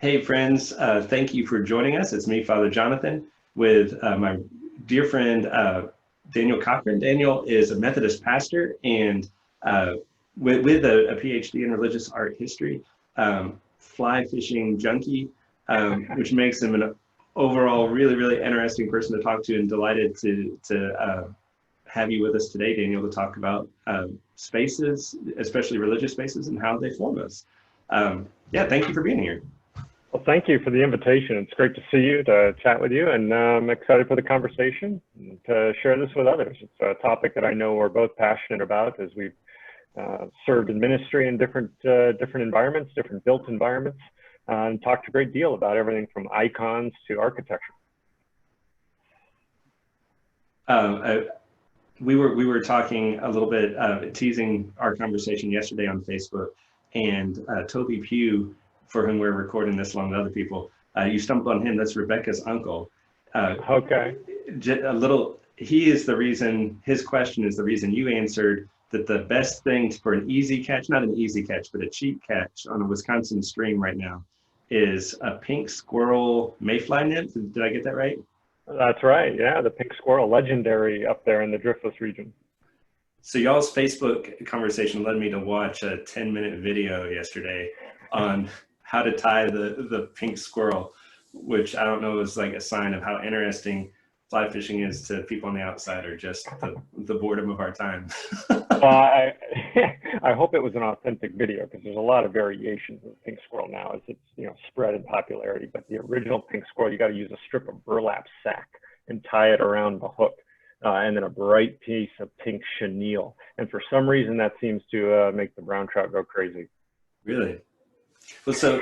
Hey, friends, thank you for joining us. It's me, Father Jonathan, with my dear friend Daniel Cochran. Daniel is a Methodist pastor and with a PhD in religious art history, fly fishing junkie, which makes him an overall really, really interesting person to talk to, and delighted to have you with us today, Daniel, to talk about spaces, especially religious spaces, and how they form us. Yeah, thank you for being here. Well, thank you for the invitation. It's great to see you, to chat with you, and I'm excited for the conversation and to share this with others. It's a topic that I know we're both passionate about, as we've served in ministry in different environments, different built environments, and talked a great deal about everything from icons to architecture. We were talking a little bit, teasing our conversation yesterday on Facebook, and Toby Pugh, for whom we're recording this along with other people, you stumbled on him. That's Rebecca's uncle. Okay. He is the reason, his question is the reason you answered that the best thing for an easy catch, not an easy catch, but a cheap catch on a Wisconsin stream right now is a pink squirrel mayfly nymph. Did I get that right? That's right. Yeah, the pink squirrel, legendary up there in the Driftless region. So y'all's Facebook conversation led me to watch a 10-minute video yesterday on how to tie the pink squirrel, which I don't know is like a sign of how interesting fly fishing is to people on the outside, or just the boredom of our time. I hope it was an authentic video, because there's a lot of variations of the pink squirrel now as it's spread in popularity. But the original pink squirrel, you got to use a strip of burlap sack and tie it around the hook, and then a bright piece of pink chenille. And for some reason, that seems to make the brown trout go crazy. Really? Well, so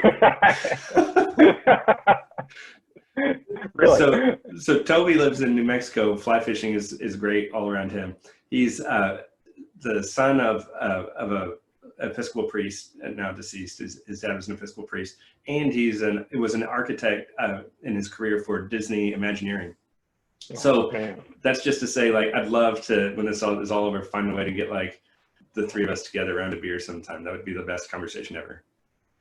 really? So Toby lives in New Mexico. Fly fishing is great all around him. He's the son of a Episcopal priest, now deceased. His dad was an Episcopal priest, and he was an architect in his career for Disney Imagineering. So that's just to say, like, I'd love to, when this is all over, find a way to get like the three of us together around a beer sometime. That would be the best conversation ever.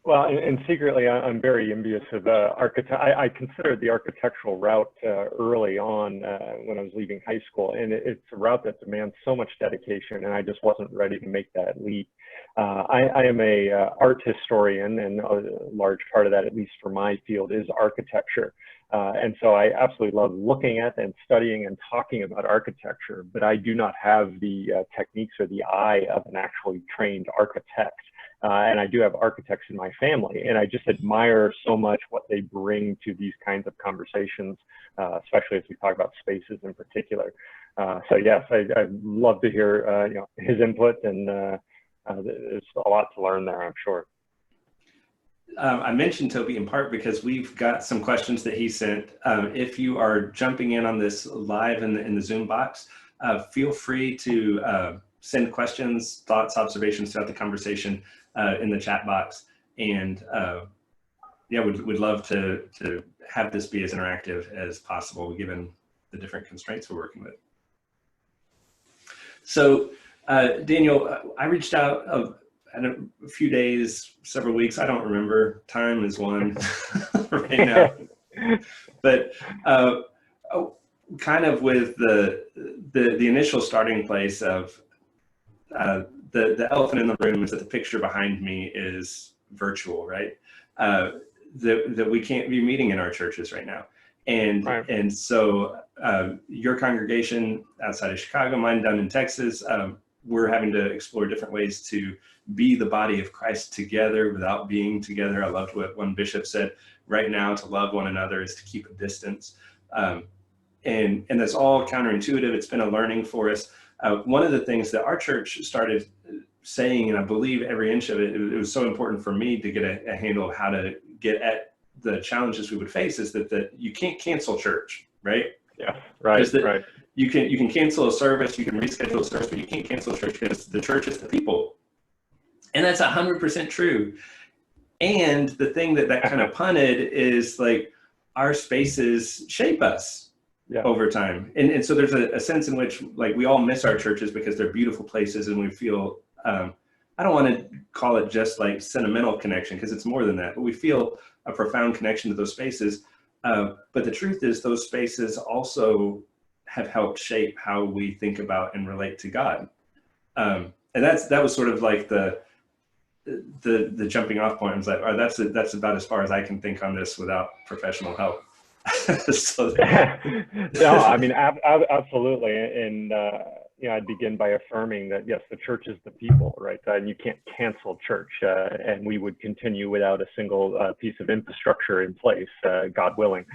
Well, and secretly, I'm very envious of I considered the architectural route early on when I was leaving high school, and it's a route that demands so much dedication, and I just wasn't ready to make that leap. I am a art historian, and a large part of that, at least for my field, is architecture. And so I absolutely love looking at and studying and talking about architecture, but I do not have the techniques or the eye of an actually trained architect. And I do have architects in my family, and I just admire so much what they bring to these kinds of conversations, especially as we talk about spaces in particular. So yes, I'd love to hear his input, and there's a lot to learn there, I'm sure. I mentioned Toby in part because we've got some questions that he sent. If you are jumping in on this live in the Zoom box, feel free to send questions, thoughts, observations throughout the conversation in the chat box. And yeah, we'd love to have this be as interactive as possible, given the different constraints we're working with. So Daniel, I reached out in a few days, several weeks, I don't remember. Time is one right now. But kind of with the initial starting place of the elephant in the room is that the picture behind me is virtual, right? That we can't be meeting in our churches right now. And right. And so your congregation outside of Chicago, mine down in Texas, we're having to explore different ways to be the body of Christ together without being together. I loved what one bishop said, right now to love one another is to keep a distance. And that's all counterintuitive. It's been a learning for us. One of the things that our church started saying, and I believe every inch of it, it was so important for me to get a handle of how to get at the challenges we would face, is that you can't cancel church, right? Yeah, right, right. You can cancel a service, you can reschedule a service, but you can't cancel a church, because the church is the people. And that's 100% true. And the thing that kind of punted is, like, our spaces shape us over time. And so there's a sense in which, like, we all miss our churches because they're beautiful places, and we feel, I I don't want to call it just like sentimental connection, because it's more than that, but we feel a profound connection to those spaces. But the truth is those spaces also have helped shape how we think about and relate to God. And that was sort of like the jumping off point. I was like, oh, that's about as far as I can think on this without professional help. So, no, I mean, absolutely. And, I'd begin by affirming that, yes, the church is the people, right? And you can't cancel church. And we would continue without a single piece of infrastructure in place, God willing.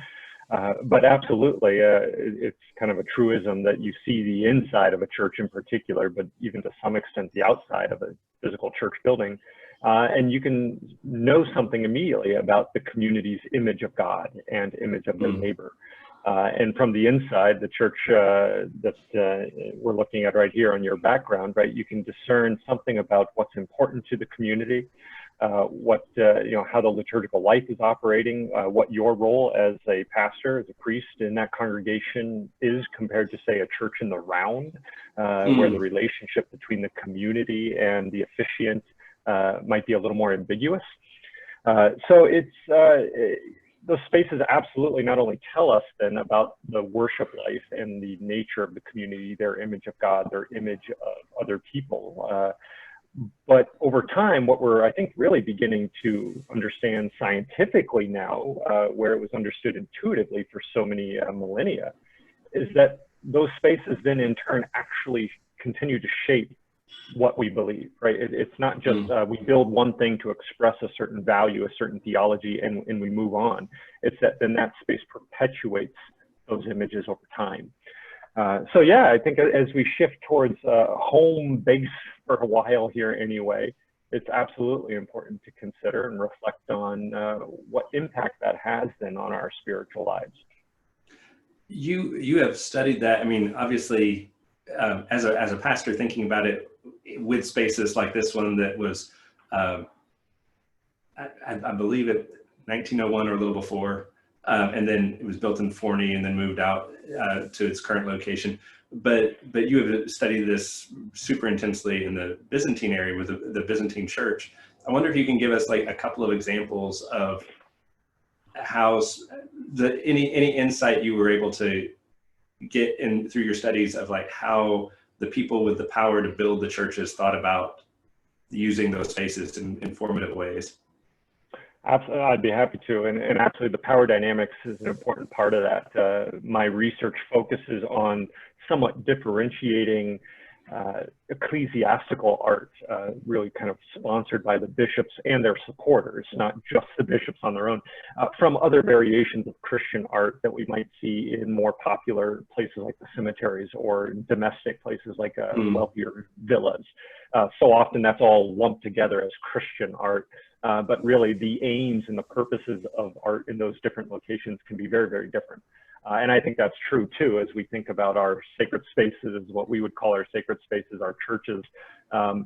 But absolutely, it's kind of a truism that you see the inside of a church in particular, but even to some extent the outside of a physical church building. And you can know something immediately about the community's image of God and image of their neighbor. And from the inside, the church that we're looking at right here on your background, right, you can discern something about what's important to the community, how the liturgical life is operating, what your role as a pastor, as a priest in that congregation is compared to, say, a church in the round, where the relationship between the community and the officiant might be a little more ambiguous. So those spaces absolutely not only tell us then about the worship life and the nature of the community, their image of God, their image of other people, but over time, what we're, I think, really beginning to understand scientifically now, where it was understood intuitively for so many millennia, is that those spaces then in turn actually continue to shape what we believe, right? It's not just we build one thing to express a certain value, a certain theology, and we move on. It's that then that space perpetuates those images over time. So yeah, I think as we shift towards home base for a while here anyway, it's absolutely important to consider and reflect on what impact that has then on our spiritual lives. You have studied that. I mean, obviously, as a pastor, thinking about it with spaces like this one that was, I believe it 1901 or a little before, and then it was built in Forney and then moved out to its current location. But you have studied this super intensely in the Byzantine area with the Byzantine church. I wonder if you can give us like a couple of examples of how any insight you were able to get in through your studies of like how the people with the power to build the churches thought about using those spaces in informative ways. Absolutely, I'd be happy to. And actually the power dynamics is an important part of that. My research focuses on somewhat differentiating ecclesiastical art, really kind of sponsored by the bishops and their supporters, not just the bishops on their own, from other variations of Christian art that we might see in more popular places like the cemeteries or domestic places like wealthier villas. So often that's all lumped together as Christian art, but really the aims and the purposes of art in those different locations can be very, very different. And I think that's true too, as we think about our sacred spaces, what we would call our sacred spaces, our churches,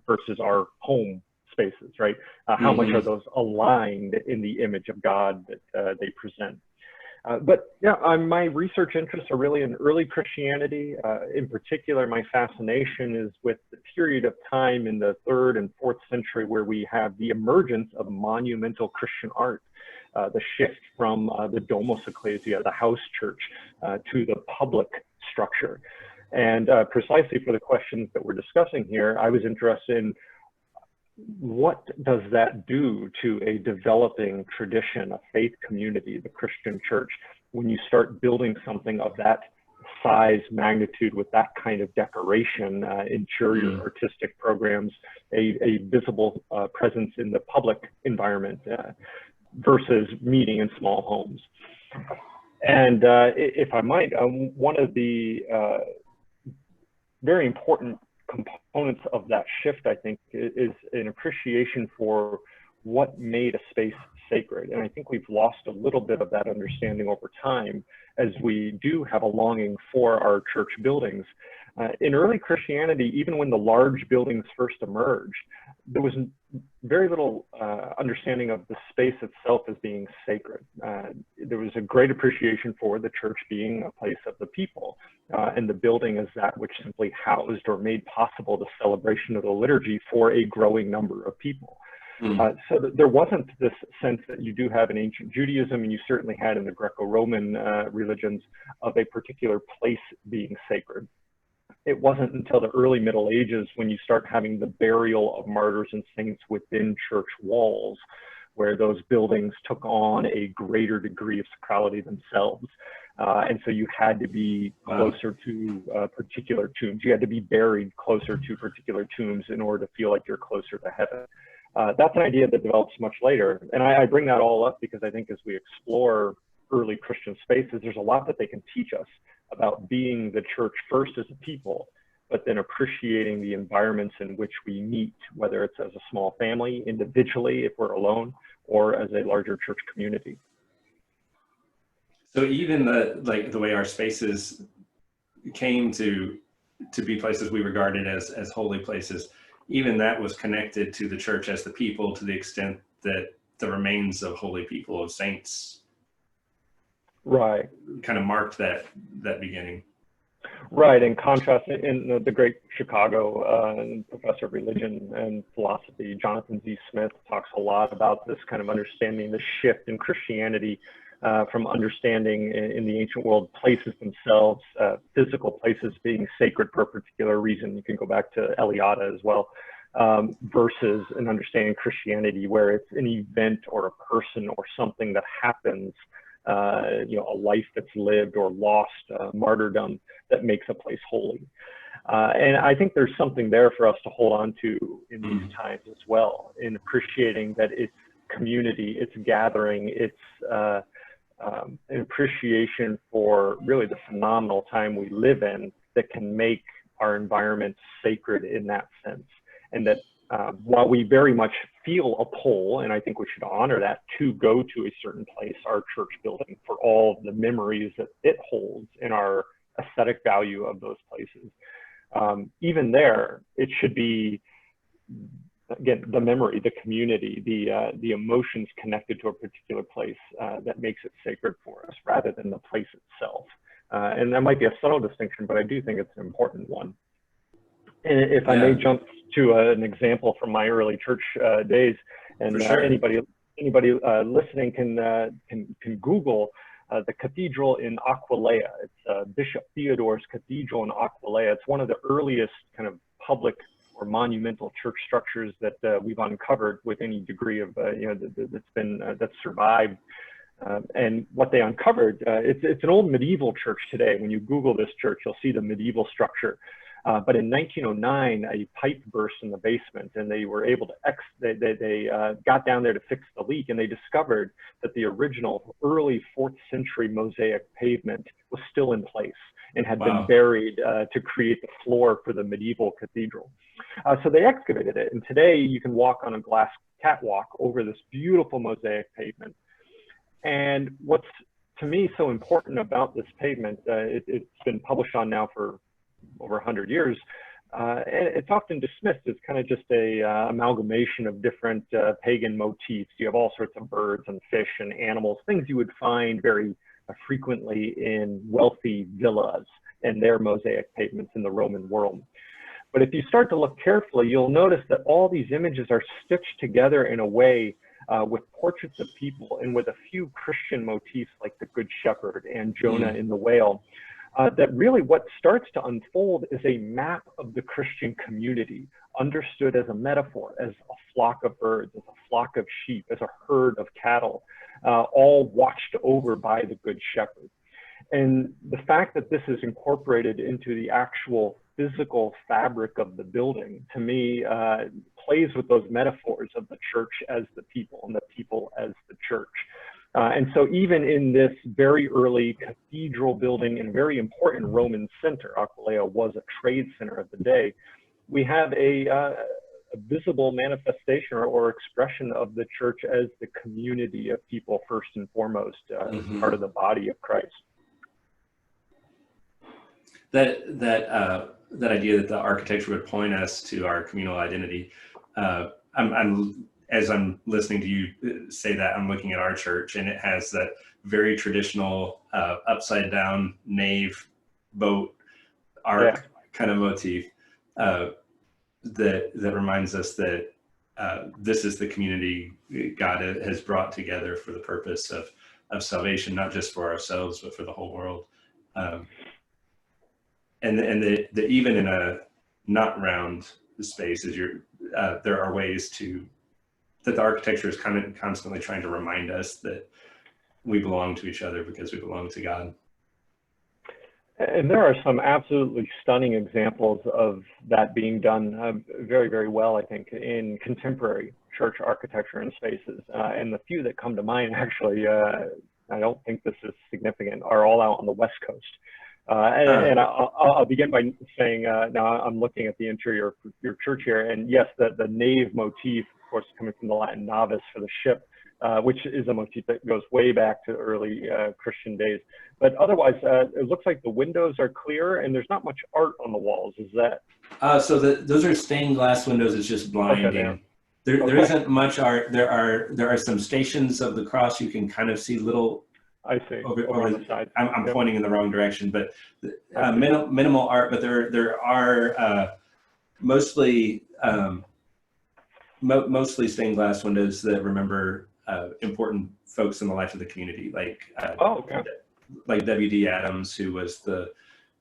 versus our home spaces, right? How much are those aligned in the image of God that they present? But yeah, my research interests are really in early Christianity. In particular, my fascination is with the period of time in the 3rd and 4th century where we have the emergence of monumental Christian art. The shift from the Domus Ecclesia, the house church, to the public structure. And precisely for the questions that we're discussing here, I was interested in what does that do to a developing tradition, a faith community, the Christian church, when you start building something of that size, magnitude, with that kind of decoration, interior artistic programs, a visible presence in the public environment, versus meeting in small homes. And if I might, one of the very important components of that shift, I think, is an appreciation for what made a space sacred. And I think we've lost a little bit of that understanding over time, as we do have a longing for our church buildings. In early Christianity, even when the large buildings first emerged, there was very little understanding of the space itself as being sacred. There was a great appreciation for the church being a place of the people, and the building as that which simply housed or made possible the celebration of the liturgy for a growing number of people. So there wasn't this sense that you do have in ancient Judaism, and you certainly had in the Greco-Roman religions, of a particular place being sacred. It wasn't until the early Middle Ages when you start having the burial of martyrs and saints within church walls, where those buildings took on a greater degree of sacrality themselves. And so you had to be closer to particular tombs. You had to be buried closer to particular tombs in order to feel like you're closer to heaven. That's an idea that develops much later. And I bring that all up because I think as we explore early Christian spaces, there's a lot that they can teach us about being the church first as a people, but then appreciating the environments in which we meet, whether it's as a small family, individually, if we're alone, or as a larger church community. So even the way our spaces came to be places we regarded as holy places, even that was connected to the church as the people, to the extent that the remains of holy people, of saints, right, kind of marked that beginning. Right. In contrast, in the great Chicago professor of religion and philosophy, Jonathan Z. Smith, talks a lot about this kind of understanding the shift in Christianity from understanding in the ancient world places themselves, physical places being sacred for a particular reason. You can go back to Eliade as well, versus an understanding Christianity where it's an event or a person or something that happens, a life that's lived or lost, martyrdom that makes a place holy. And I think there's something there for us to hold on to in these times as well, in appreciating that it's community, it's gathering, it's an appreciation for really the phenomenal time we live in that can make our environment sacred in that sense. And that while we very much feel a pull, and I think we should honor that, to go to a certain place, our church building, for all the memories that it holds in our aesthetic value of those places. Even there, it should be, again, the memory, the community, the emotions connected to a particular place that makes it sacred for us, rather than the place itself. And that might be a subtle distinction, but I do think it's an important one. And if I may jump to an example from my early church days, and anybody listening can Google the cathedral in Aquileia. It's Bishop Theodore's Cathedral in Aquileia. It's one of the earliest kind of public or monumental church structures that we've uncovered with any degree of that's survived. And what they uncovered, it's an old medieval church today. When you Google this church, you'll see the medieval structure. But in 1909, a pipe burst in the basement, and they were able to they got down there to fix the leak, and they discovered that the original early 4th century mosaic pavement was still in place and had been buried to create the floor for the medieval cathedral. So they excavated it, and today you can walk on a glass catwalk over this beautiful mosaic pavement. And what's to me so important about this pavement, it's been published on now for over 100 years, and it's often dismissed as kind of just a amalgamation of different pagan motifs. You have all sorts of birds and fish and animals, things you would find very frequently in wealthy villas and their mosaic pavements in the Roman world. But if you start to look carefully, you'll notice that all these images are stitched together in a way with portraits of people and with a few Christian motifs like the Good Shepherd and Jonah in the whale. That really what starts to unfold is a map of the Christian community, understood as a metaphor, as a flock of birds, as a flock of sheep, as a herd of cattle, all watched over by the Good Shepherd. And the fact that this is incorporated into the actual physical fabric of the building, to me, plays with those metaphors of the church as the people and the people as the church. And so even in this very early cathedral building and very important Roman center, Aquileia was a trade center of the day, we have a visible manifestation or expression of the church as the community of people first and foremost, part of the body of Christ. That that idea that the architecture would point us to our communal identity. As I'm listening to you say that, I'm looking at our church, and it has that very traditional upside down nave boat arc kind of motif that reminds us that this is the community God has brought together for the purpose of salvation, not just for ourselves, but for the whole world. And the even in a not round space, there are ways that the architecture is kind of constantly trying to remind us that we belong to each other because we belong to God. And there are some absolutely stunning examples of that being done very, very well, I think, in contemporary church architecture and spaces. And the few that come to mind, actually, I don't think this is significant, are all out on the West Coast. And I'll begin by saying, now I'm looking at the interior of your church here, and yes, the nave motif, of course, coming from the Latin navis for the ship, which is a motif that goes way back to early Christian days. But otherwise, it looks like the windows are clear and there's not much art on the walls. Is that? So those are stained glass windows. It's just blinding. Okay, there isn't much art. There are some stations of the cross. You can kind of see little. I see. Over the side. I'm pointing in the wrong direction, but minimal art. But there are mostly stained glass windows that remember important folks in the life of the community, like W.D. Adams, who was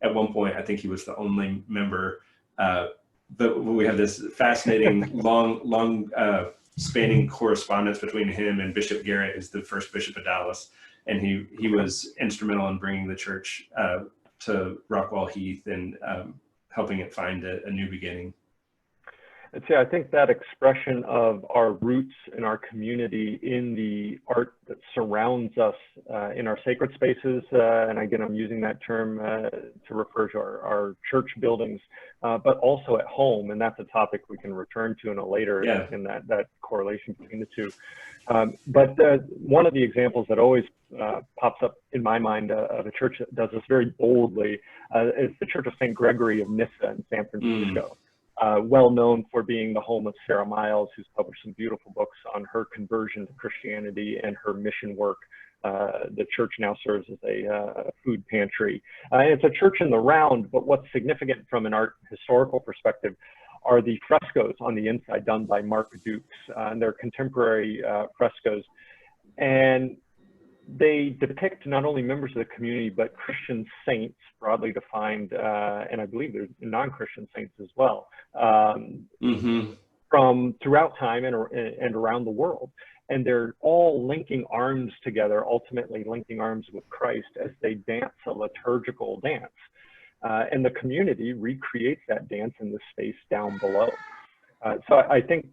at one point, I think he was the only member, but we have this fascinating long spanning correspondence between him and Bishop Garrett, who's the first bishop of Dallas, and he was instrumental in bringing the church to Rockwall Heath and helping it find a new beginning. And see, I think that expression of our roots and our community in the art that surrounds us in our sacred spaces, and again, I'm using that term to refer to our church buildings, but also at home, and that's a topic we can return to in a later, in that correlation between the two. But one of the examples that always pops up in my mind of a church that does this very boldly is the Church of St. Gregory of Nyssa in San Francisco. Well known for being the home of Sarah Miles, who's published some beautiful books on her conversion to Christianity and her mission work. The church now serves as a food pantry. It's a church in the round, but what's significant from an art historical perspective are the frescoes on the inside done by Mark Dukes, and they're contemporary frescoes. And they depict not only members of the community, but Christian saints, broadly defined, and I believe there's non-Christian saints as well, from throughout time and around the world. And they're all linking arms together, ultimately linking arms with Christ as they dance a liturgical dance. And the community recreates that dance in the space down below. So I think,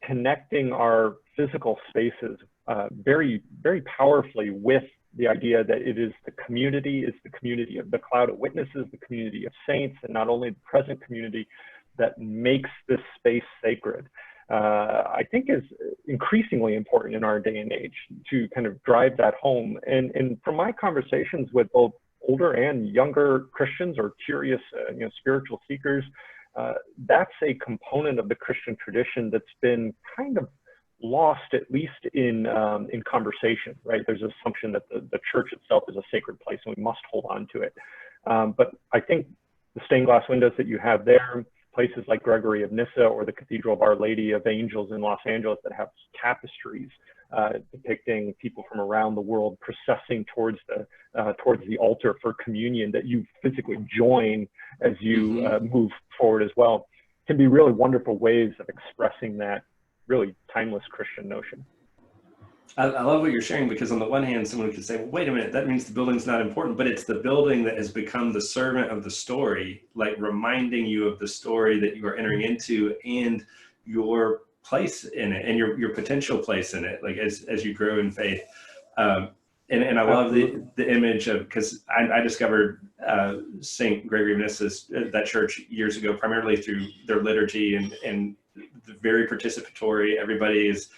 connecting our physical spaces very, very powerfully with the idea that it is the community of the cloud of witnesses, the community of saints, and not only the present community that makes this space sacred, I think is increasingly important in our day and age to kind of drive that home. And from my conversations with both older and younger Christians or curious, spiritual seekers, that's a component of the Christian tradition that's been kind of lost, at least in conversation, right? There's an assumption that the church itself is a sacred place and we must hold on to it. But I think the stained glass windows that you have there, places like Gregory of Nyssa or the Cathedral of Our Lady of Angels in Los Angeles that have tapestries depicting people from around the world processing towards the altar for communion that you physically join as you move forward as well, can be really wonderful ways of expressing that really timeless Christian notion. I love what you're sharing, because on the one hand, someone could say, well, wait a minute, that means the building's not important, but it's the building that has become the servant of the story, like reminding you of the story that you are entering into and your place in it and your potential place in it, like as you grow in faith. And I love the image of, because I discovered St. Gregory of Nyssa's, that church years ago, primarily through their liturgy and very participatory. Everybody is,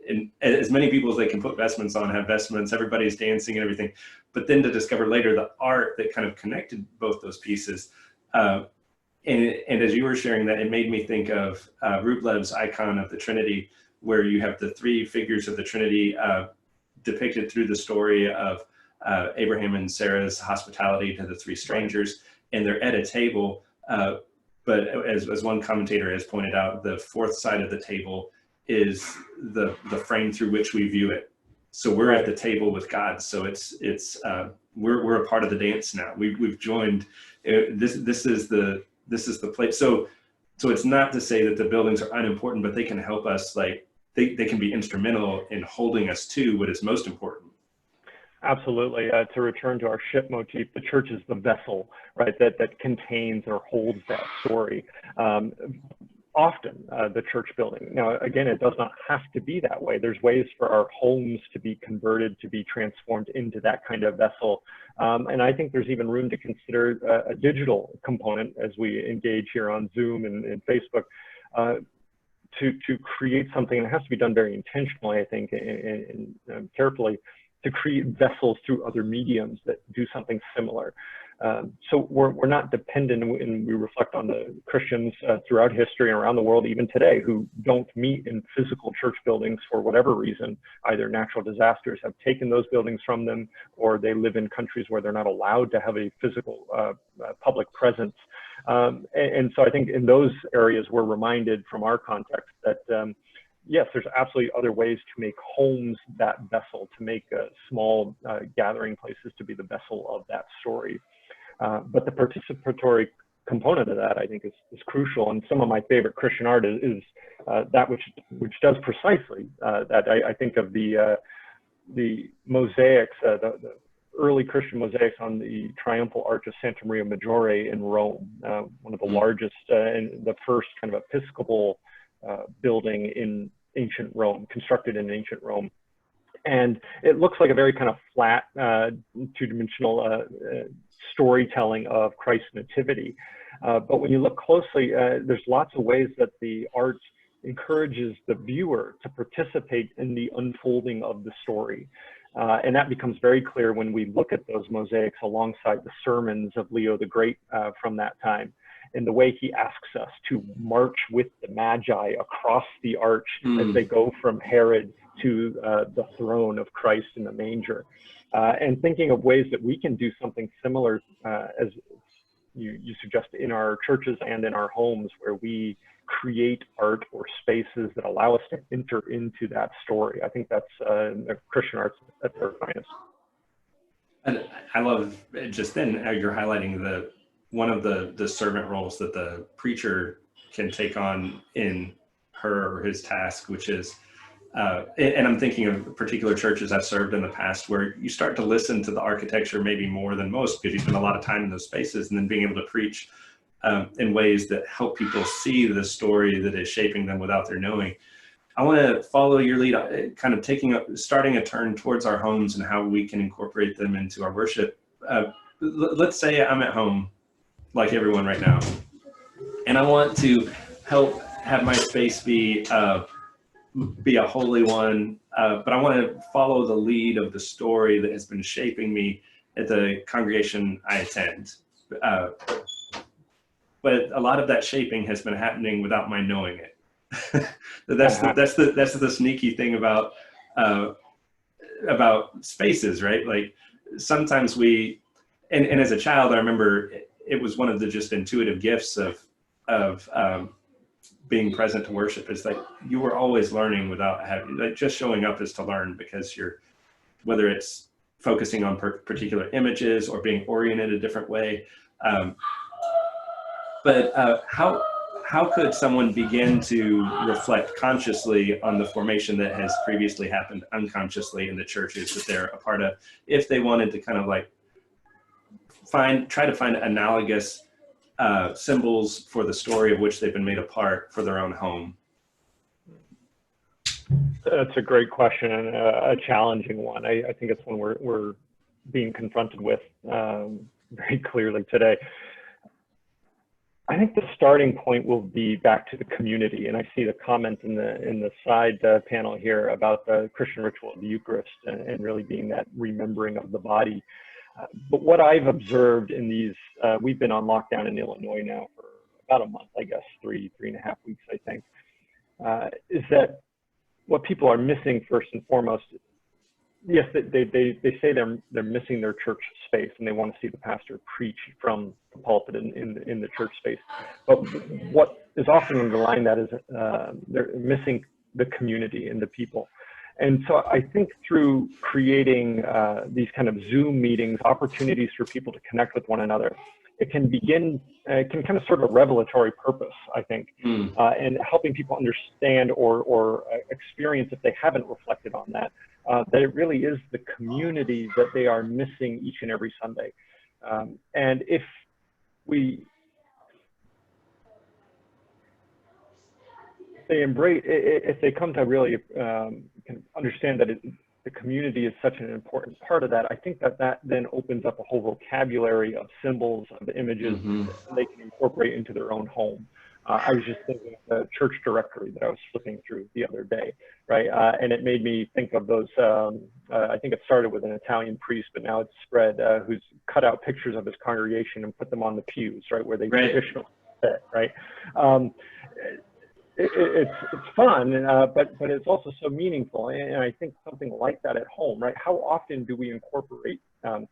and as many people as they can put vestments on have vestments, everybody's dancing and everything. But then to discover later the art that kind of connected both those pieces. and as you were sharing that, it made me think of Rublev's icon of the Trinity, where you have the three figures of the Trinity depicted through the story of Abraham and Sarah's hospitality to the three strangers, and they're at a table. But as one commentator has pointed out, the fourth side of the table is the frame through which we view it. So we're at the table with God. So we're a part of the dance now. We've joined. This is the place. So it's not to say that the buildings are unimportant, but they can help us. Like they can be instrumental in holding us to what is most important. Absolutely. To return to our ship motif, the church is the vessel, right, that contains or holds that story. Often the church building. Now, again, it does not have to be that way. There's ways for our homes to be converted, to be transformed into that kind of vessel. And I think there's even room to consider a digital component as we engage here on Zoom and Facebook to create something. And it has to be done very intentionally, I think, and carefully, to create vessels through other mediums that do something similar. So we're not dependent, and we reflect on the Christians throughout history and around the world, even today, who don't meet in physical church buildings for whatever reason. Either natural disasters have taken those buildings from them, or they live in countries where they're not allowed to have a physical public presence. And so I think in those areas, we're reminded from our context that yes, there's absolutely other ways to make homes that vessel, to make small gathering places to be the vessel of that story. But the participatory component of that, I think, is crucial. And some of my favorite Christian art is that which does precisely that. I think of the mosaics, the early Christian mosaics on the triumphal arch of Santa Maria Maggiore in Rome, one of the largest and the first kind of episcopal building in ancient Rome, constructed in ancient Rome. And it looks like a very kind of flat, two-dimensional storytelling of Christ's nativity. But when you look closely, there's lots of ways that the art encourages the viewer to participate in the unfolding of the story. And that becomes very clear when we look at those mosaics alongside the sermons of Leo the Great from that time, and the way he asks us to march with the Magi across the arch as they go from Herod to the throne of Christ in the manger. And thinking of ways that we can do something similar, as you suggest, in our churches and in our homes, where we create art or spaces that allow us to enter into that story. I think that's Christian arts at their finest. And I love just then how you're highlighting one of the servant roles that the preacher can take on in her or his task, which is, and I'm thinking of particular churches I've served in the past where you start to listen to the architecture maybe more than most because you spend a lot of time in those spaces, and then being able to preach in ways that help people see the story that is shaping them without their knowing. I want to follow your lead, kind of starting a turn towards our homes and how we can incorporate them into our worship. Let's say I'm at home, like everyone right now, and I want to help have my space be a holy one, but I want to follow the lead of the story that has been shaping me at the congregation I attend. But a lot of that shaping has been happening without my knowing it. That's the sneaky thing about spaces, right? Like sometimes and as a child, I remember it was one of the just intuitive gifts of being present to worship, is like you were always learning without having, like, just showing up is to learn, because whether it's focusing on particular images or being oriented a different way. But how could someone begin to reflect consciously on the formation that has previously happened unconsciously in the churches that they're a part of, if they wanted to kind of like try to find analogous symbols for the story of which they've been made a part for their own home? That's a great question, and a challenging one. I think it's one we're being confronted with very clearly today. I think the starting point will be back to the community, and I see the comment in the side panel here about the Christian ritual of the Eucharist and really being that remembering of the body. But what I've observed in these, we've been on lockdown in Illinois now for about a month, I guess, 3.5 weeks, I think, is that what people are missing first and foremost. Yes, they say they're missing their church space and they want to see the pastor preach from the pulpit in the church space. But what is often underlying that is they're missing the community and the people. And so I think through creating these kind of Zoom meetings, opportunities for people to connect with one another, it can kind of serve a revelatory purpose, I think, and helping people understand or experience, if they haven't reflected on that, that it really is the community that they are missing each and every Sunday. And if they come to really can understand that the community is such an important part of that, I think that then opens up a whole vocabulary of symbols, of images that they can incorporate into their own home. I was just thinking of the church directory that I was flipping through the other day, right? And it made me think of those, I think it started with an Italian priest, but now it's spread, who's cut out pictures of his congregation and put them on the pews, right, where they traditionally sit, right? It's fun, but it's also so meaningful. And I think something like that at home, right? How often do we incorporate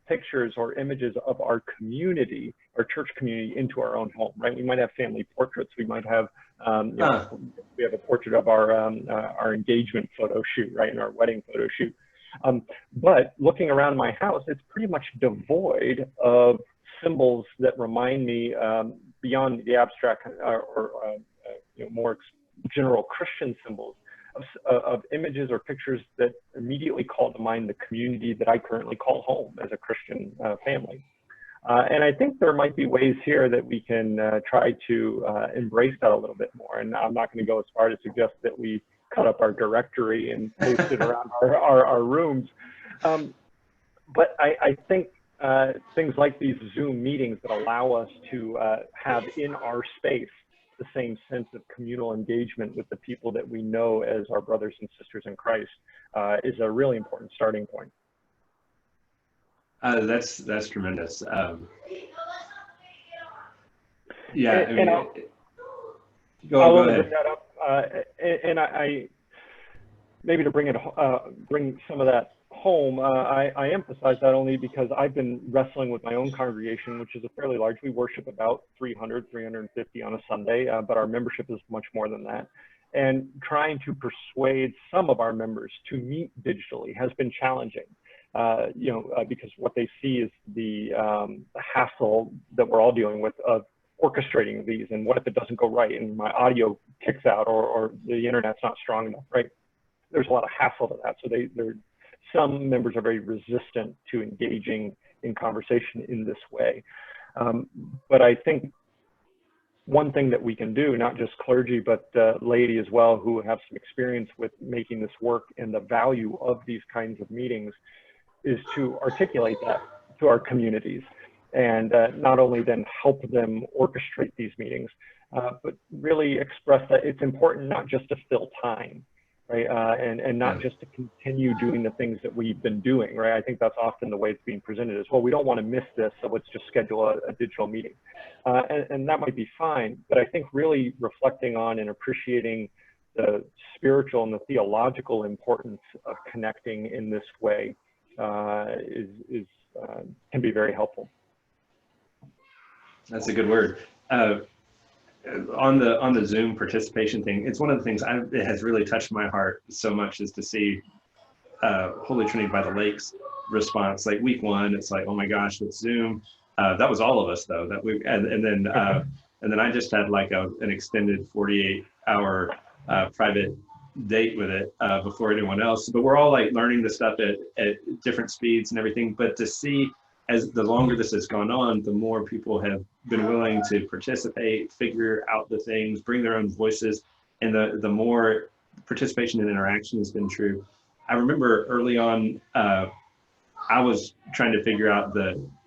pictures or images of our community, our church community, into our own home, right? We might have family portraits. We might have, we have a portrait of our engagement photo shoot, right, and our wedding photo shoot. But looking around my house, it's pretty much devoid of symbols that remind me beyond the abstract or more general Christian symbols of images or pictures that immediately call to mind the community that I currently call home as a Christian family. And I think there might be ways here that we can try to embrace that a little bit more. And I'm not going to go as far to suggest that we cut up our directory and post it around our rooms. But I think things like these Zoom meetings that allow us to have in our space the same sense of communal engagement with the people that we know as our brothers and sisters in Christ is a really important starting point. That's tremendous. Yeah, I mean, go ahead. Bring that up, and I maybe to bring some of that home, I emphasize that only because I've been wrestling with my own congregation, which is a fairly large. We worship about 350 on a Sunday, but our membership is much more than that. And trying to persuade some of our members to meet digitally has been challenging, because what they see is the hassle that we're all dealing with of orchestrating these, and what if it doesn't go right and my audio kicks out or the internet's not strong enough, right? There's a lot of hassle to that. So some members are very resistant to engaging in conversation in this way. But I think one thing that we can do, not just clergy, but laity as well, who have some experience with making this work and the value of these kinds of meetings, is to articulate that to our communities and not only then help them orchestrate these meetings, but really express that it's important not just to fill time, right? And not just to continue doing the things that we've been doing, right? I think that's often the way it's being presented as, well, we don't want to miss this, so let's just schedule a digital meeting. And that might be fine, but I think really reflecting on and appreciating the spiritual and the theological importance of connecting in this way can be very helpful. That's a good word. On the Zoom participation thing, it's one of the things it has really touched my heart so much, is to see Holy Trinity by the Lakes response. Like week one, it's like, oh my gosh, with Zoom. That was all of us though. And then I just had like an extended 48-hour private date with it before anyone else. But we're all like learning the stuff at different speeds and everything. But to see, as the longer this has gone on, the more people have been willing to participate, figure out the things, bring their own voices, and the more participation and interaction has been true. I remember early on, I was trying to figure out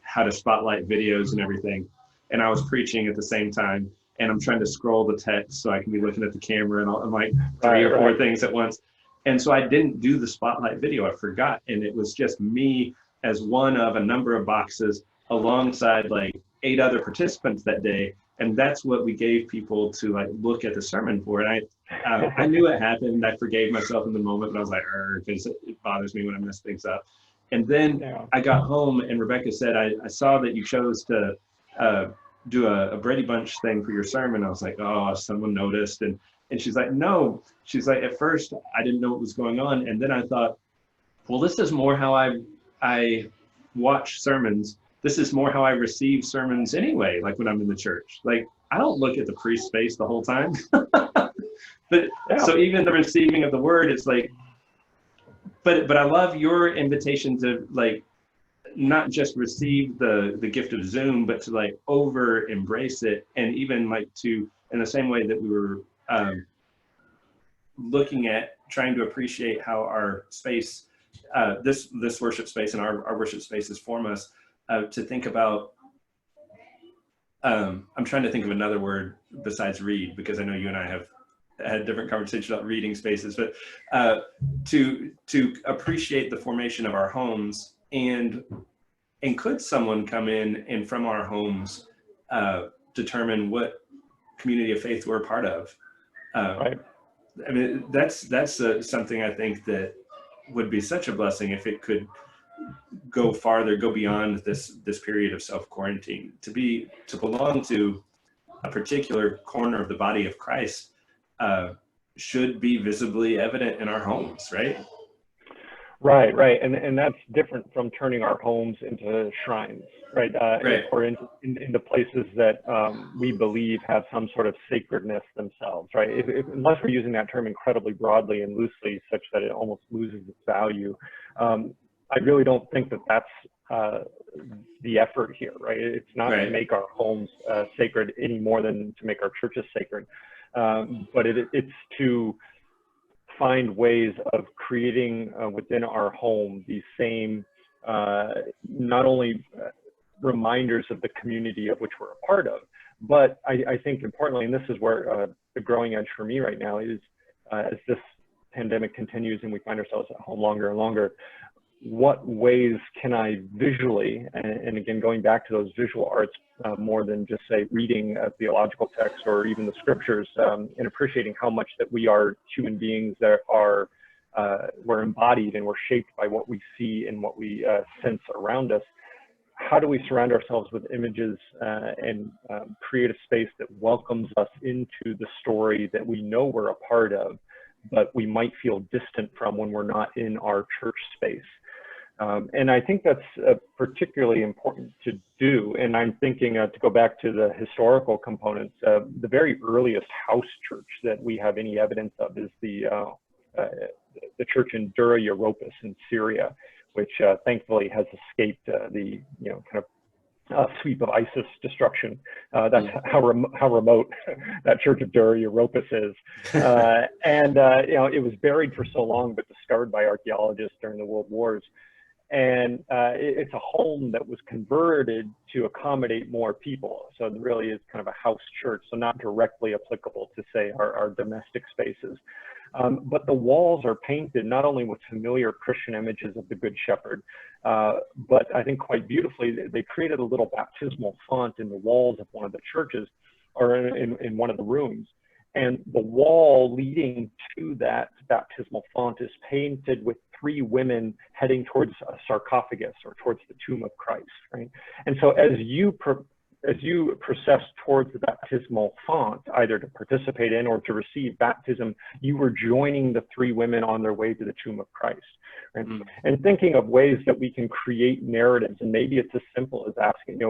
how to spotlight videos and everything, and I was preaching at the same time, and I'm trying to scroll the text so I can be looking at the camera, and I'm like three or four things at once. And so I didn't do the spotlight video. I forgot, and it was just me as one of a number of boxes alongside like 8 other participants that day. And that's what we gave people to like look at the sermon for. And I knew it happened. I forgave myself in the moment, but I was like, because it bothers me when I mess things up. And then I got home and Rebecca said, I saw that you chose to do a Brady Bunch thing for your sermon. I was like, oh, someone noticed. And she's like, no. She's like, at first I didn't know what was going on. And then I thought, well, this is more how I watch sermons. This is more how I receive sermons anyway, like when I'm in the church. Like, I don't look at the priest's face the whole time. But so even the receiving of the word, it's like, but I love your invitation to like, not just receive the gift of Zoom, but to like over embrace it. And even like to, in the same way that we were looking at trying to appreciate how our space, this worship space and our worship spaces form us, to think about, I'm trying to think of another word besides read, because I know you and I have had different conversations about reading spaces, but to appreciate the formation of our homes, and could someone come in and from our homes determine what community of faith we're a part of? Right. I mean, that's something I think that would be such a blessing if it could go farther, go beyond this period of self-quarantine, to belong to a particular corner of the body of Christ, should be visibly evident in our homes, right? Right. And that's different from turning our homes into shrines, right? Or into places that we believe have some sort of sacredness themselves, right? Unless we're using that term incredibly broadly and loosely such that it almost loses its value, I really don't think that that's the effort here, right? It's not to make our homes sacred any more than to make our churches sacred, but it's to find ways of creating within our home these same, not only reminders of the community of which we're a part of, but I think importantly, and this is where the growing edge for me right now is, as this pandemic continues and we find ourselves at home longer and longer, what ways can I visually, and again, going back to those visual arts, more than just say reading a theological text or even the scriptures, and appreciating how much that we are human beings that are, we're embodied and we're shaped by what we see and what we sense around us. How do we surround ourselves with images and create a space that welcomes us into the story that we know we're a part of, but we might feel distant from when we're not in our church space? And I think that's particularly important to do. And I'm thinking, to go back to the historical components, the very earliest house church that we have any evidence of is the church in Dura Europos in Syria, which thankfully has escaped the kind of sweep of ISIS destruction. That's how remote that church of Dura Europos is. And it was buried for so long, but discovered by archaeologists during the World Wars. And it's a home that was converted to accommodate more people. So it really is kind of a house church, so not directly applicable to, say, our domestic spaces. But the walls are painted not only with familiar Christian images of the Good Shepherd, but I think quite beautifully, they created a little baptismal font in the walls of one of the churches, or in one of the rooms. And the wall leading to that baptismal font is painted with 3 women heading towards a sarcophagus, or towards the tomb of Christ, right? And so as you process towards the baptismal font, either to participate in or to receive baptism, you were joining the 3 women on their way to the tomb of Christ, right? And thinking of ways that we can create narratives, and maybe it's as simple as asking,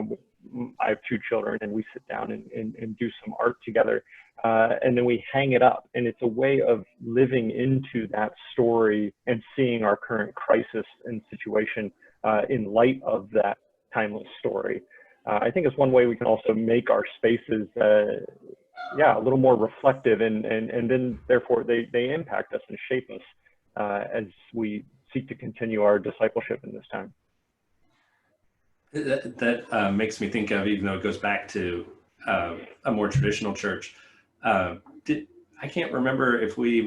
I have 2 children, and we sit down and do some art together, and then we hang it up, and it's a way of living into that story and seeing our current crisis and situation in light of that timeless story. I think it's one way we can also make our spaces, a little more reflective, and then therefore they impact us and shape us as we seek to continue our discipleship in this time. That makes me think of, even though it goes back to a more traditional church, I can't remember if we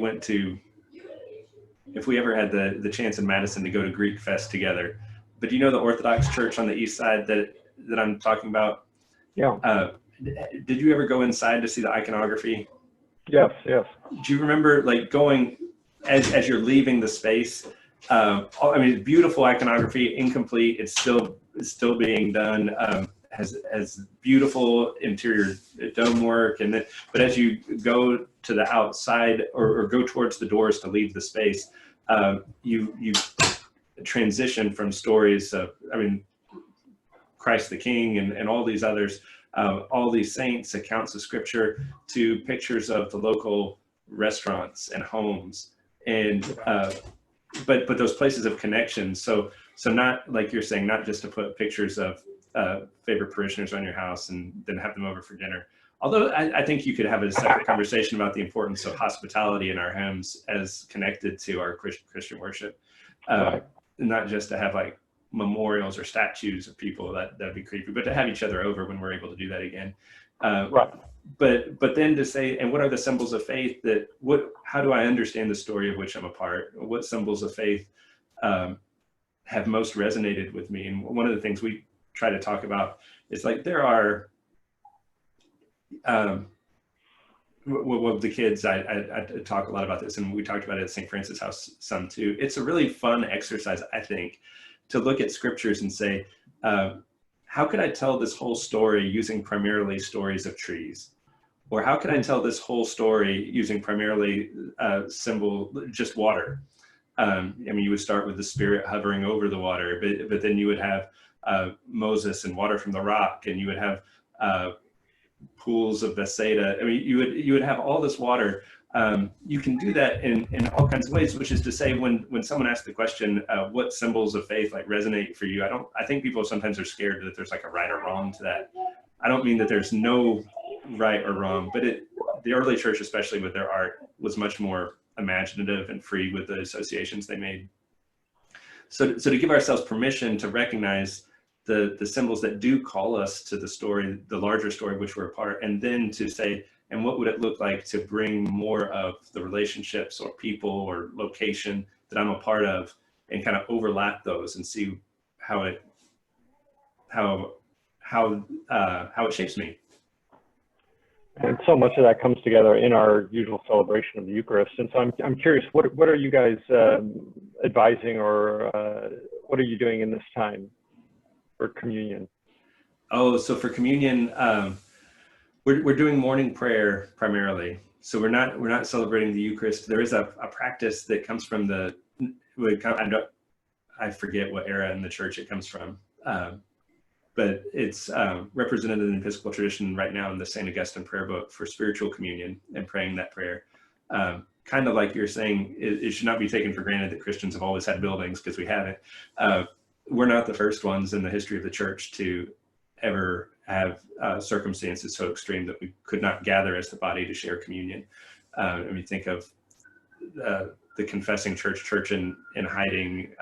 ever had the chance in Madison to go to Greek Fest together, but do you know the Orthodox church on the east side that I'm talking about? Yeah. did you ever go inside to see the iconography? Yes, yes. Do you remember like going as you're leaving the space? I mean, beautiful iconography, incomplete. It's still being done. Has beautiful interior dome work, and then, but as you go to the outside or go towards the doors to leave the space, you transition from stories of, I mean, Christ the King and all these others, all these saints, accounts of scripture, to pictures of the local restaurants and homes, and but those places of connection. So not like you're saying, not just to put pictures of favorite parishioners on your house and then have them over for dinner. Although I think you could have a separate conversation about the importance of hospitality in our homes as connected to our Christian worship, not just to have like memorials or statues of people that'd be creepy, but to have each other over when we're able to do that again. Right. But then to say, and what are the symbols of faith how do I understand the story of which I'm a part? What symbols of faith have most resonated with me? And one of the things we try to talk about is like, there are, well, the kids, I talk a lot about this, and we talked about it at St. Francis House some too. It's a really fun exercise, I think, to look at scriptures and say, how could I tell this whole story using primarily stories of trees? Or how could I tell this whole story using primarily just water? I mean, you would start with the Spirit hovering over the water, but then you would have Moses and water from the rock, and you would have pools of Bethsaida. I mean, you would have all this water. You can do that in all kinds of ways, which is to say, when someone asks the question, what symbols of faith like resonate for you? I think people sometimes are scared that there's like a right or wrong to that. I don't mean that there's no right or wrong, but the early church, especially with their art, was much more imaginative and free with the associations they made. So to give ourselves permission to recognize the symbols that do call us to the story, the larger story which we're a part, and then to say, and what would it look like to bring more of the relationships or people or location that I'm a part of, and kind of overlap those and see how it shapes me. And so much of that comes together in our usual celebration of the Eucharist. And so I'm curious, what are you guys advising, or what are you doing in this time for communion? Oh, so for communion, we're doing morning prayer primarily. So we're not celebrating the Eucharist. There is a practice that comes from I forget what era in the church it comes from, but it's represented in the Episcopal tradition right now in the St. Augustine prayer book for spiritual communion and praying that prayer. Kind of like you're saying, it should not be taken for granted that Christians have always had buildings, because we haven't. We're not the first ones in the history of the church to ever have circumstances so extreme that we could not gather as the body to share communion. And we think of the confessing church in hiding,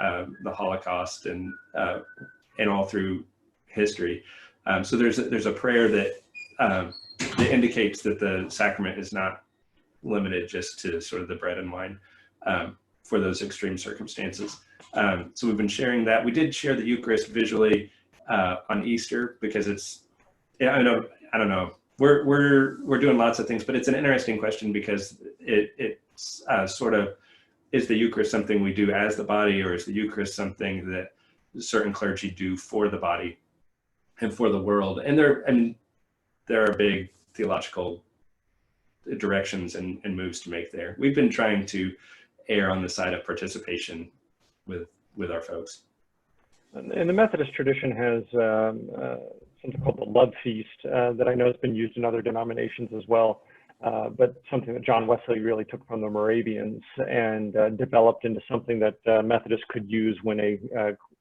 the Holocaust, and all through history. So there's a prayer that indicates that the sacrament is not limited just to sort of the bread and wine for those extreme circumstances. So we've been sharing that. We did share the Eucharist visually on Easter, because I don't know. We're doing lots of things, but it's an interesting question, because it's sort of, is the Eucharist something we do as the body, or is the Eucharist something that certain clergy do for the body and for the world? And there are big theological directions and moves to make there. We've been trying to err on the side of participation with our folks. And the Methodist tradition has something called the love feast that I know has been used in other denominations as well, but something that John Wesley really took from the Moravians and developed into something that Methodists could use when a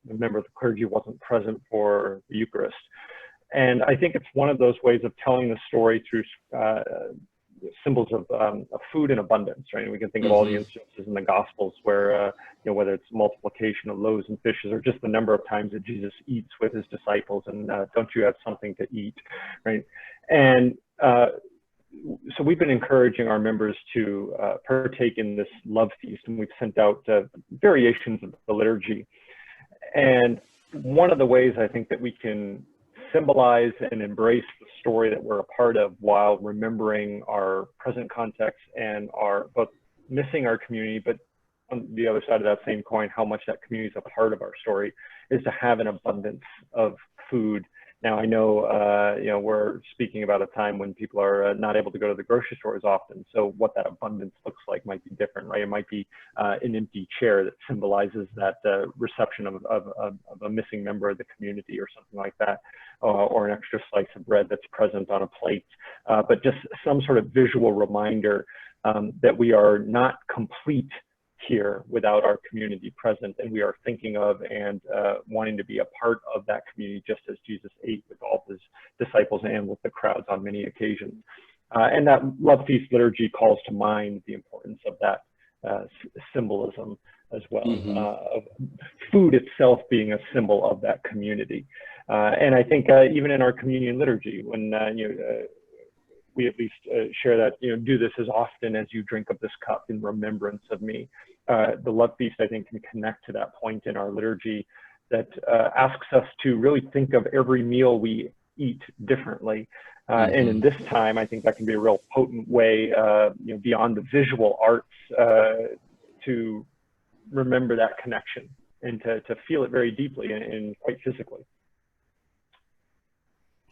member of the clergy wasn't present for the Eucharist. And I think it's one of those ways of telling the story through symbols of food in abundance, right? And we can think of all the instances in the Gospels where, whether it's multiplication of loaves and fishes, or just the number of times that Jesus eats with his disciples, and don't you have something to eat, right? And so we've been encouraging our members to partake in this love feast, and we've sent out variations of the liturgy. And one of the ways I think that we can symbolize and embrace the story that we're a part of while remembering our present context and our both missing our community, but on the other side of that same coin, how much that community is a part of our story, is to have an abundance of food. Now, I know, you know, we're speaking about a time when people are not able to go to the grocery store as often. So what that abundance looks like might be different, right? It might be an empty chair that symbolizes that reception of a missing member of the community or something like that, or an extra slice of bread that's present on a plate. But just some sort of visual reminder that we are not complete here without our community present, and we are thinking of and wanting to be a part of that community, just as Jesus ate with all of his disciples and with the crowds on many occasions. And that Love Feast liturgy calls to mind the importance of that symbolism as well, of food itself being a symbol of that community. And I think even in our communion liturgy, when we at least share that, do this as often as you drink of this cup in remembrance of me. The Love Feast, I think, can connect to that point in our liturgy that asks us to really think of every meal we eat differently. And in this time, I think that can be a real potent way, beyond the visual arts, to remember that connection and to feel it very deeply and quite physically.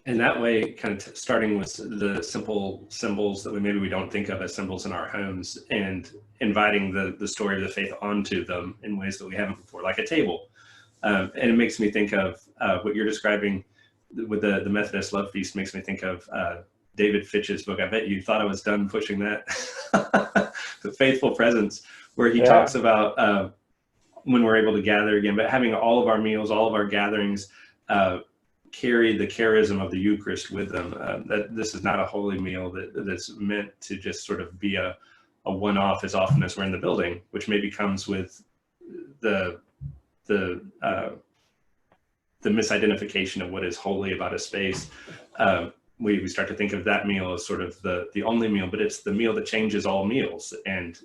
And that way, kind of starting with the simple symbols that maybe we don't think of as symbols in our homes, and inviting the story of the faith onto them in ways that we haven't before, like a table. And it makes me think of what you're describing with the Methodist Love Feast. Makes me think of David Fitch's book. I bet you thought I was done pushing that. The Faithful Presence, where he talks about when we're able to gather again, but having all of our meals, all of our gatherings, carry the charism of the Eucharist with them. That this is not a holy meal that's meant to just sort of be a one-off as often as we're in the building, which maybe comes with the misidentification of what is holy about a space. We start to think of that meal as sort of the only meal, but it's the meal that changes all meals and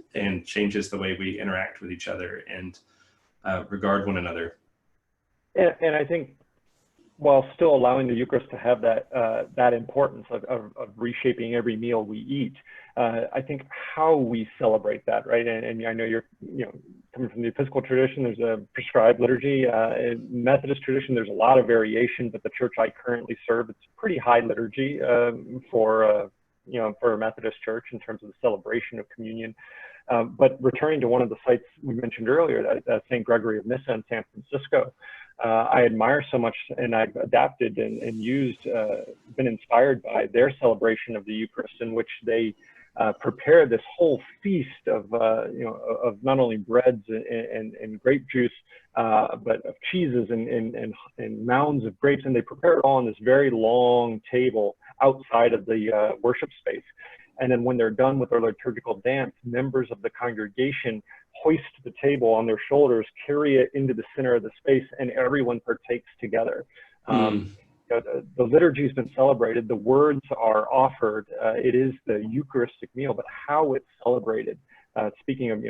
changes the way we interact with each other and regard one another. And I think, while still allowing the Eucharist to have that importance of reshaping every meal we eat, I think how we celebrate that, right? And I know you're coming from the Episcopal tradition. There's a prescribed liturgy. In Methodist tradition, there's a lot of variation, but the church I currently serve, it's pretty high liturgy for a Methodist church in terms of the celebration of communion. But returning to one of the sites we mentioned earlier, that St. Gregory of Nyssa in San Francisco, I admire so much, and I've adapted and used, been inspired by their celebration of the Eucharist, in which they prepare this whole feast of not only breads and grape juice, but of cheeses and mounds of grapes, and they prepare it all on this very long table outside of the worship space. And then when they're done with their liturgical dance, members of the congregation hoist the table on their shoulders, carry it into the center of the space, and everyone partakes together. The liturgy's been celebrated, the words are offered, it is the Eucharistic meal, but how it's celebrated, speaking of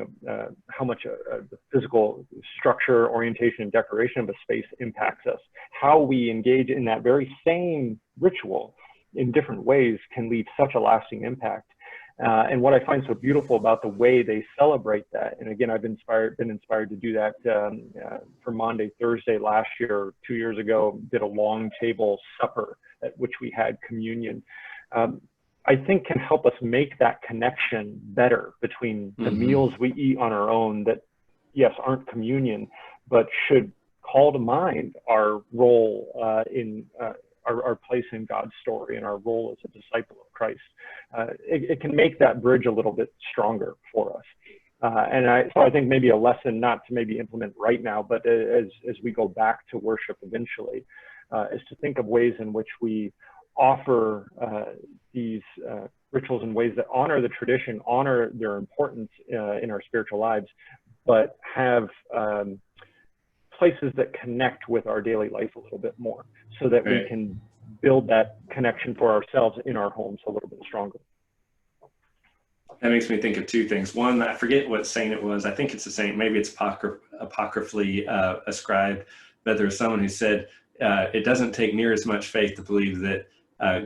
how much the physical structure, orientation, and decoration of a space impacts us, how we engage in that very same ritual in different ways can leave such a lasting impact. And what I find so beautiful about the way they celebrate that, and again, I've been inspired to do that for Maundy Thursday last year, 2 years ago, did a long table supper at which we had communion. I think can help us make that connection better between the meals we eat on our own that, yes, aren't communion, but should call to mind our role in our place in God's story and our role as a disciple of Christ. It can make that bridge a little bit stronger for us. So I think maybe a lesson not to maybe implement right now, but as we go back to worship eventually, is to think of ways in which we offer these rituals in ways that honor the tradition, honor their importance in our spiritual lives, but have places that connect with our daily life a little bit more, so that we can build that connection for ourselves in our homes a little bit stronger. That makes me think of two things. One, I forget what saint it was. I think it's a saint, maybe it's apocryphally ascribed, but there was someone who said, it doesn't take near as much faith to believe that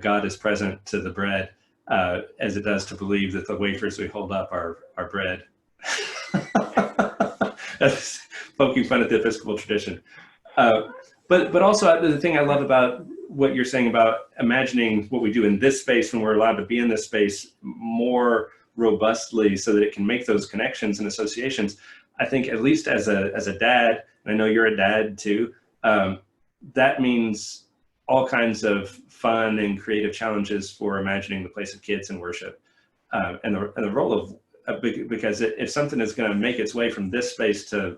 God is present to the bread as it does to believe that the wafers we hold up are bread. That's poking fun at the Episcopal tradition. But also the thing I love about what you're saying about imagining what we do in this space when we're allowed to be in this space more robustly so that it can make those connections and associations. I think at least as a dad, and I know you're a dad too, that means all kinds of fun and creative challenges for imagining the place of kids in worship, and the role of because if something is going to make its way from this space to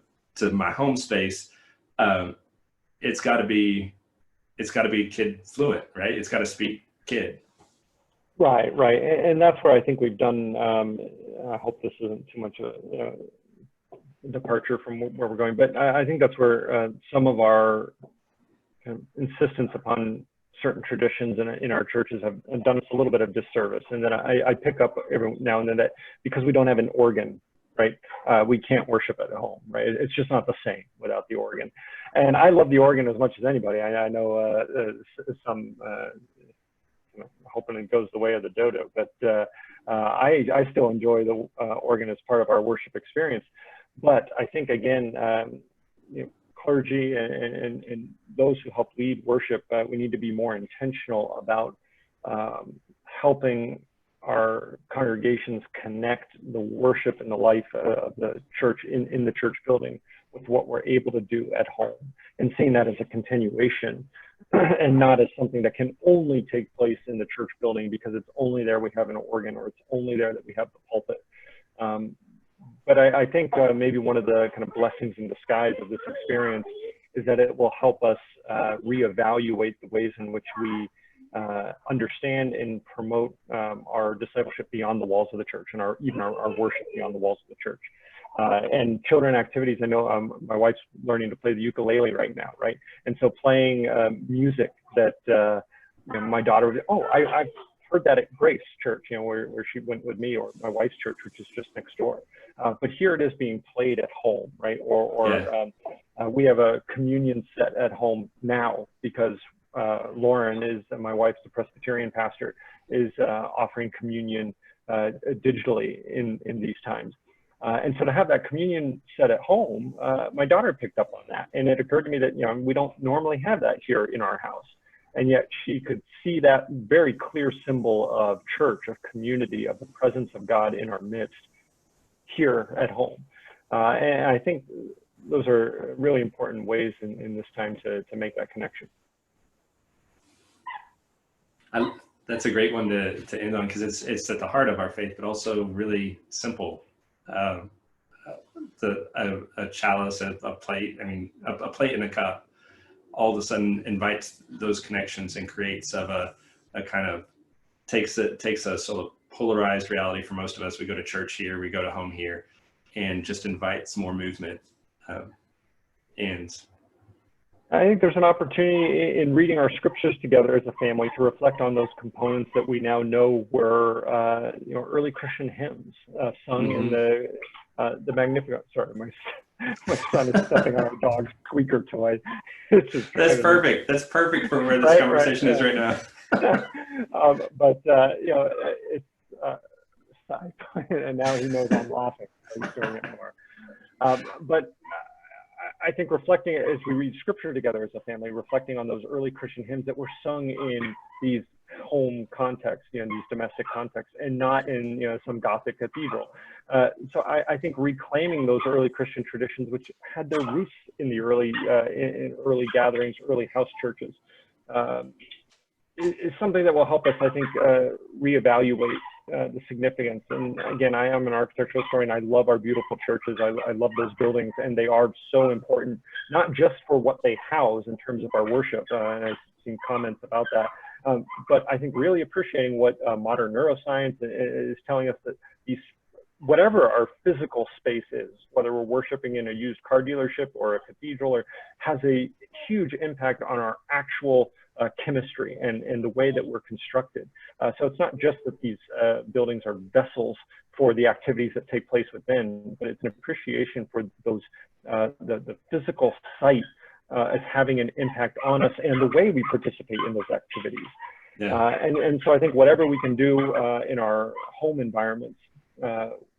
my home space, it's got to be kid fluent, right? It's got to speak kid. Right. And that's where I think we've done, I hope this isn't too much of a departure from where we're going, but I think that's where some of our kind of insistence upon certain traditions in our churches have done us a little bit of disservice. And then I pick up every now and then that because we don't have an organ, right, we can't worship at home, right? It's just not the same without the organ. And I love the organ as much as anybody. I know some, hoping it goes the way of the dodo, but I still enjoy the organ as part of our worship experience. But I think, again, clergy and those who help lead worship, we need to be more intentional about helping our congregations connect the worship and the life of the church in the church building with what we're able to do at home, and seeing that as a continuation and not as something that can only take place in the church building because it's only there we have an organ, or it's only there that we have the pulpit. But I think maybe one of the kind of blessings in disguise of this experience is that it will help us reevaluate the ways in which we understand and promote our discipleship beyond the walls of the church, and even our worship beyond the walls of the church. And children activities, I know my wife's learning to play the ukulele right now, right? And so playing music that my daughter would, I've heard that at Grace Church, where she went with me, or my wife's church, which is just next door. But here it is being played at home, right? We have a communion set at home now because Lauren is, my wife's the Presbyterian pastor, is offering communion digitally in these times. And so to have that communion set at home, my daughter picked up on that. And it occurred to me that, we don't normally have that here in our house. And yet she could see that very clear symbol of church, of community, of the presence of God in our midst here at home. And I think those are really important ways in this time to make that connection. That's a great one to end on, because it's at the heart of our faith, but also really simple. A chalice, a plate, a plate and a cup, all of a sudden invites those connections and creates a kind of takes a sort of polarized reality for most of us. We go to church here, we go to home here, and just invites more movement. And I think there's an opportunity in reading our scriptures together as a family to reflect on those components that we now know were early Christian hymns sung in the Magnificat. Sorry, my son is stepping on our dog's squeaker toy. That's perfect. That's perfect for where this conversation is right now. But it's and now he knows I'm laughing. He's doing it more. But I think reflecting as we read scripture together as a family, reflecting on those early Christian hymns that were sung in these home contexts, these domestic contexts, and not in some Gothic cathedral. So I think reclaiming those early Christian traditions, which had their roots in the early gatherings, early house churches, is something that will help us, I think, reevaluate the significance. And again, I am an architectural historian. I love our beautiful churches. I love those buildings, and they are so important, not just for what they house in terms of our worship, and I've seen comments about that, but I think really appreciating what modern neuroscience is telling us, that whatever our physical space is, whether we're worshiping in a used car dealership or a cathedral, has a huge impact on our actual chemistry and the way that we're constructed. So it's not just that these buildings are vessels for the activities that take place within, but it's an appreciation for those the physical site as having an impact on us and the way we participate in those activities. Yeah. And so I think whatever we can do in our home environments,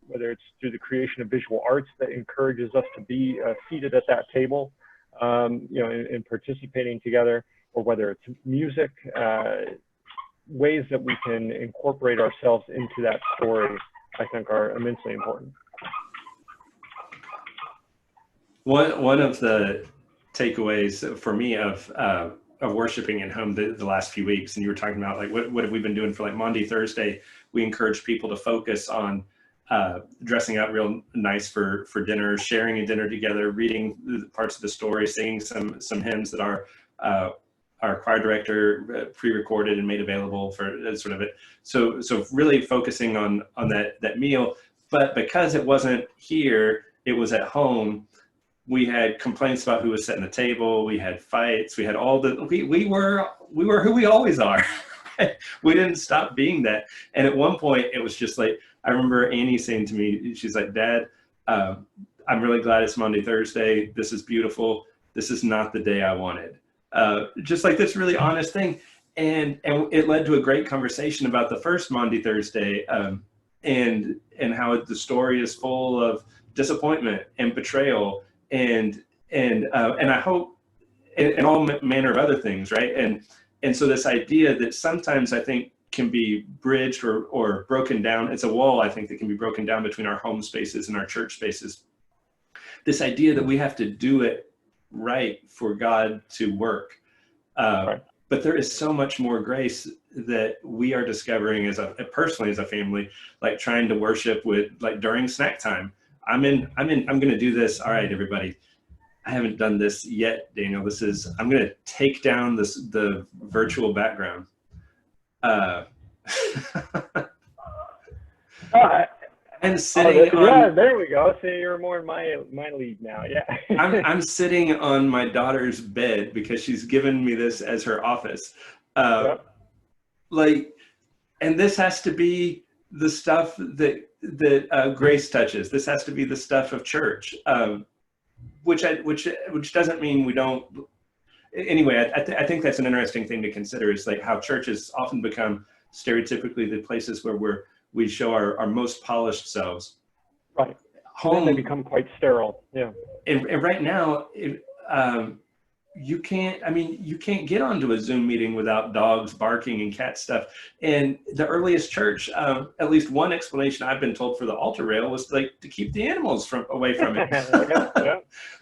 whether it's through the creation of visual arts that encourages us to be seated at that table, in participating together, or whether it's music, ways that we can incorporate ourselves into that story, I think are immensely important. One of the takeaways for me of worshiping at home the last few weeks, and you were talking about like what have we been doing for like Maundy Thursday, we encourage people to focus on dressing up real nice for dinner, sharing a dinner together, reading parts of the story, singing some hymns that our choir director pre-recorded and made available for sort of it. So really focusing on that meal. But because it wasn't here, it was at home, we had complaints about who was setting the table. We had fights. We had all we were who we always are. We didn't stop being that. And at one point it was just like, I remember Annie saying to me, she's like, Dad, I'm really glad it's Maundy Thursday. This is beautiful. This is not the day I wanted. Just like this really honest thing. And it led to a great conversation about the first Maundy Thursday, and how the story is full of disappointment and betrayal and I hope, and all manner of other things, right? And so this idea that sometimes I think can be bridged or broken down. It's a wall, I think, that can be broken down between our home spaces and our church spaces. This idea that we have to do it right for God to work. Right. But there is so much more grace that we are discovering personally as a family, like trying to worship with, like during snack time. I'm going to do this. All right, everybody. I haven't done this yet, Daniel. I'm going to take down the virtual background. I'm sitting yeah, there we go. So you're more in my lead now. Yeah. I'm sitting on my daughter's bed because she's given me this as her office. Yep. And this has to be the stuff that Grace touches. This has to be the stuff of church, which doesn't mean we don't. Anyway, I think that's an interesting thing to consider, is like how churches often become stereotypically the places where we show our most polished selves. Right. Home, they become quite sterile. Yeah. And right now, you can't get onto a Zoom meeting without dogs barking and cat stuff. And the earliest church, at least one explanation I've been told for the altar rail was like to keep the animals away from it. Yeah.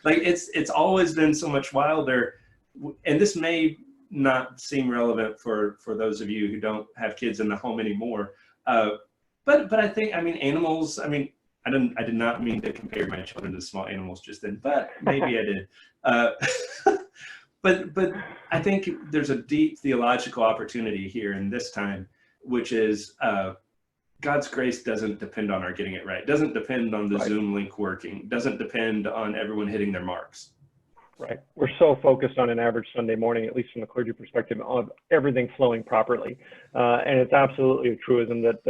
Like it's always been so much wilder. And this may not seem relevant for those of you who don't have kids in the home anymore. But I think, animals, I did not mean to compare my children to small animals just then, but maybe I did. But I think there's a deep theological opportunity here in this time, which is God's grace doesn't depend on our getting it right. Doesn't depend on the Right. Zoom link working. Doesn't depend on everyone hitting their marks. Right. We're so focused on an average Sunday morning, at least from the clergy perspective, of everything flowing properly. And it's absolutely a truism that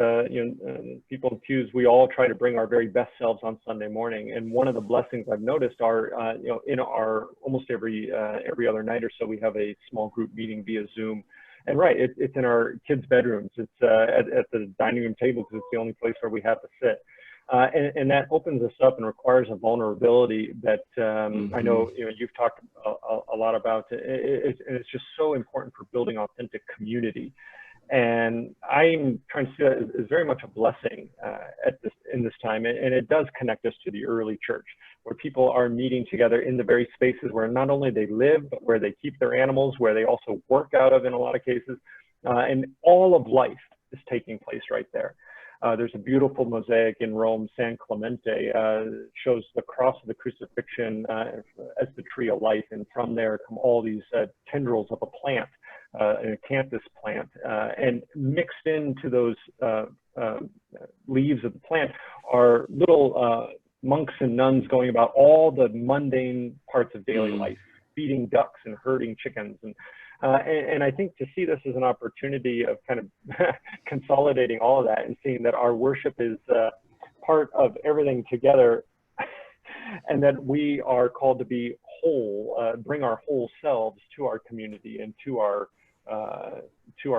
people in pews, we all try to bring our very best selves on Sunday morning. And one of the blessings I've noticed are, in our almost every other night or so, we have a small group meeting via Zoom. And right, it's in our kids' bedrooms. It's at the dining room table, because it's the only place where we have to sit. And that opens us up and requires a vulnerability that I know you've talked a lot about. And it's just so important for building authentic community. And I'm trying to see that as very much a blessing in this time. And it does connect us to the early church, where people are meeting together in the very spaces where not only they live, but where they keep their animals, where they also work out of in a lot of cases. And all of life is taking place right there. There's a beautiful mosaic in Rome, San Clemente, shows the cross of the crucifixion as the tree of life. And from there come all these tendrils of a plant, an acanthus plant. And mixed into those leaves of the plant are little monks and nuns going about all the mundane parts of daily life, feeding ducks and herding chickens. And I think to see this as an opportunity of kind of consolidating all of that and seeing that our worship is part of everything together, and that we are called to be whole, bring our whole selves to our community and to our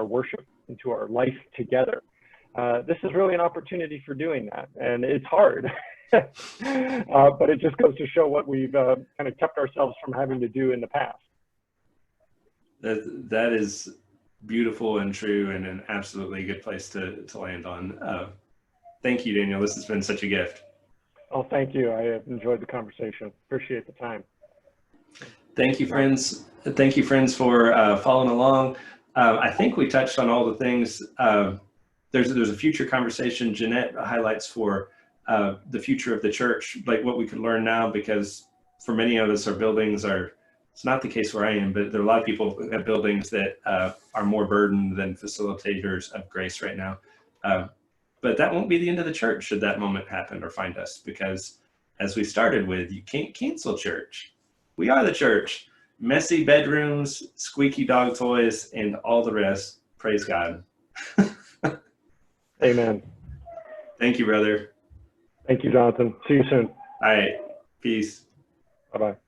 worship and to our life together. This is really an opportunity for doing that, and it's hard. But it just goes to show what we've kind of kept ourselves from having to do in the past. That is beautiful and true, and an absolutely good place to land on. Thank you, Daniel. This has been such a gift. Oh, thank you. I have enjoyed the conversation. Appreciate the time. Thank you, friends. Thank you, friends, for following along. I think we touched on all the things. There's a future conversation Jeanette highlights for the future of the church, like what we could learn now, because for many of us, our buildings are, it's not the case where I am, but there are a lot of people who have buildings that are more burdened than facilitators of grace right now. But that won't be the end of the church should that moment happen or find us, because as we started with, you can't cancel church. We are the church. Messy bedrooms, squeaky dog toys, and all the rest. Praise God. Amen. Thank you, brother. Thank you, Jonathan. See you soon. All right. Peace. Bye-bye.